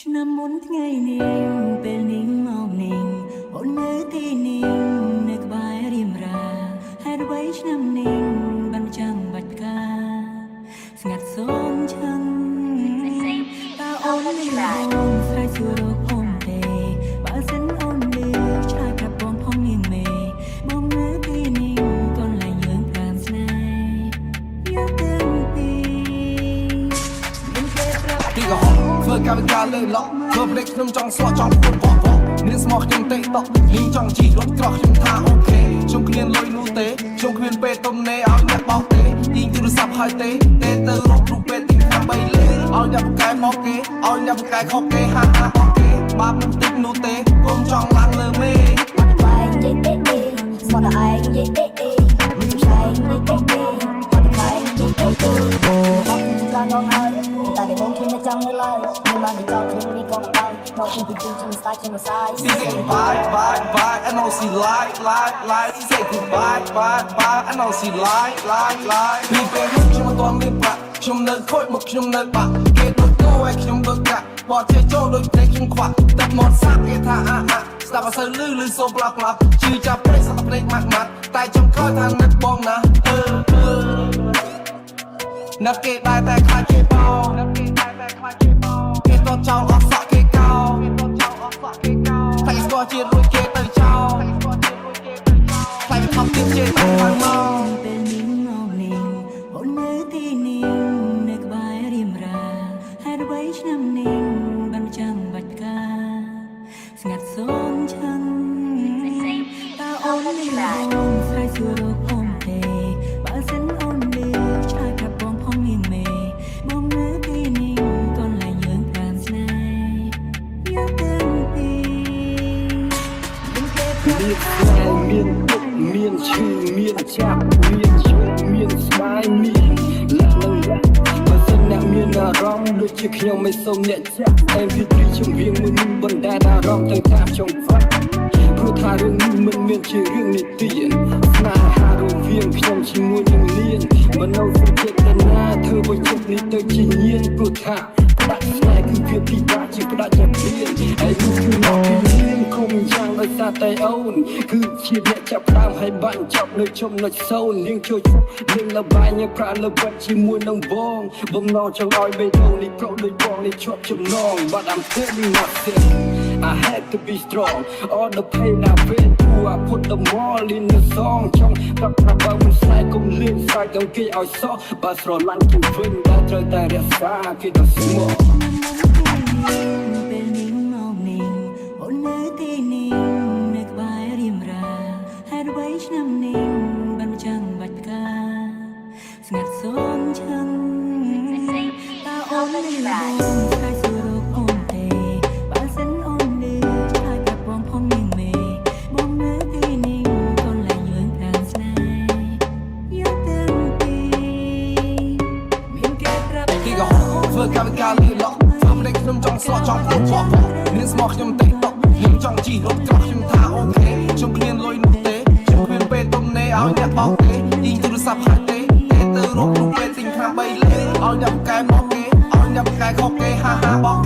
ឆ្នាំមុនថ្ងៃនេះពេលនេះមកនេះអូននៅទីនេះនៅក្បែររៀមរាហេតុអ្វីឆ្នាំនេះបានចាំបាច់ការស្ងាត់សូនឆឹងតើអូនមិនបងស្រ័យសួររកអូនទេបើសិនអូនលឺឆ្លើយប្រាប់បងផងនាងមេបងនៅទីនេះកន្លែងយើងប្រាំស្នេហ៍យកទាំងពីរមានគេប្រាប់ពីកំហុសធ្វើកម្មវិការលើឡក់ធ្វើប្រេកខ្ញុំចង់ស្លក់ចង់ពួនបោះនាងស្មោះខ្ញុំទេតក់នាងចង់ជីរត់ក្រោះខ្ញុំថាអូខេខ្ញុំគ្មានលុយនោះទេខ្ញុំគ្មានពេលទំនេរឲ្យអ្នកបោកទេទីទូរស័ព្ទហើយទេទៅរករូបពេលទីដើម្បីលេឲ្យអ្នកប្រកែមកគេឲ្យអ្នកប្រកែខុសគេហាហាបោកគេបាបមិនតិចនោះទេកុំចង់ឡើងលើមេមកទៅឯងនិយាយទេស្មោះតែឯងនិយាយទេមិនឆ្ងាយនិយាយទេមកទៅឯងនិយាយទេអូចាំដល់ហើយតែគេបងខ្ញុំចង់នៅឡើយមិនបានចង់ខ្ញុំនេះក៏ដែរមកពីទីខ្ញុំស្ដាយខ្ញុំសាយ Say bye I know she lie Say goodbye bye I know she lie ពីពេលខ្ញុំមិនទាន់មានប្រាក់ខ្ញុំនៅខូចមកខ្ញុំនៅបាក់គេដូចគោឲ្យខ្ញុំដូចកាក់បត់ចេះចូលដូចភ្នែកខ្ញុំខ្វាក់ទឹកមាត់សាក់គេថាស្ដាប់អត់សូវលឺសូមប្លាប់ជឿចាប់ព្រៃស្ដាប់ភ្នែកម៉ាក់តែចង់ខើថានឹកបងណាណាប់គេដែរតែខ្លាចគេបោគេតចោលអត់សក់គេកោតែស្គាល់ជារួចគេទៅចោលតែខំទៀតជេរតែខ្លាំងមកពេលនេះមកនេះអូននៅទីនេះនៅក្បែររៀមរាហេតុអ្វីឆ្នាំនេះបានចាំបាច់ការស្ងាត់សូនឆឹងតើអូនមិនបងស្រ័យសួររកអូនទេបើសិនអូនលឺឆ្លើយប្រាប់បងផងនាងមេបងនៅទីនេះកន្លែងយើងប្រាំស្នេហ៍យកទាំងពីរមានគេប្រាប់មានទុកមានឈឺមានចាប់មានជោគមានស្ដាយមានលាក់នឹងលាក់បើសិនអ្នកមានអារម្មណ៍ដូចជាខ្ញុំមិនសូមអ្នកចាក់ MP3 ជំនៀងមួយនេះបណ្ដែតអារម្មណ៍ទៅតាមចង្វាក់ព្រោះថារឿងនេះមិនមានជារឿងនិទានស្នេហារវាងខ្ញុំជាមួយនឹងលៀនមនោសញ្ចេតនាធ្វើឲ្យចិត្តនេះទៅជាញៀនព្រោះថាផ្ដាច់ស្នេហ៍គឺភាពពិបាកជាផ្ដាច់ជាព្រៀនហើយគឺមកពីលៀនគុំយ៉ាងដោយសារតែអូនគឺជាអ្នកចាប់ផ្ដើមឲ្យបាញ់ចាប់នៅចំណុចសូន្យនាងជួយនាងលបាយញ៉ាំប្រាក់លើវត្តជាមួយនឹងបងបំណងចង់ឲ្យបេះដូងនេះប្រុសដូចបងនេះជាប់ចំណង But I'm telling myself I had to be strong all the pain I went through I put them all in the song ចង់ប្រាប់បើមិនស្ដាយកុំលៀនស្ដាយដល់គេឲ្យសោះបើស្រឡាញ់គេវិញតែត្រូវតែរក្សាគេដល់ស្មោះពេលនេះមកនេះអូននៅទីនេះនៅក្បែររៀមរាហេតុអ្វីឆ្នាំនេះបានចាំបាច់ការស្ងាត់សូនឆឹងតើអូនមិនបងស្រ័យសួររកអូនទេបើសិនអូនលឺឆ្លើយប្រាប់បងផងនាងមេបងនៅទីនេះកន្លែងយើងប្រាំស្នេហ៍យកទាំងពីរមានគេប្រាប់ពីកំហុសធ្វើកម្មវិការលើឡក់ធ្វើប្រេកខ្ញុំចង់ស្លក់ចង់ពួនបោះនាងស្មោះខ្ញុំទេតក់ខ្ញុំចង់ជីរត់ក្រោះខ្ញុំថាអូខេខ្ញុំគ្មានលុយនោះទេខ្ញុំគ្មានពេលទំនេរឲ្យអ្នកបោកទេទីទូរស័ព្ទហើយទេទៅរករូបពេលទិញឆ្នាំ3លេឲ្យអ្នកប្រកែមកគេឲ្យអ្នកប្រកែខុសគេហាហាបោក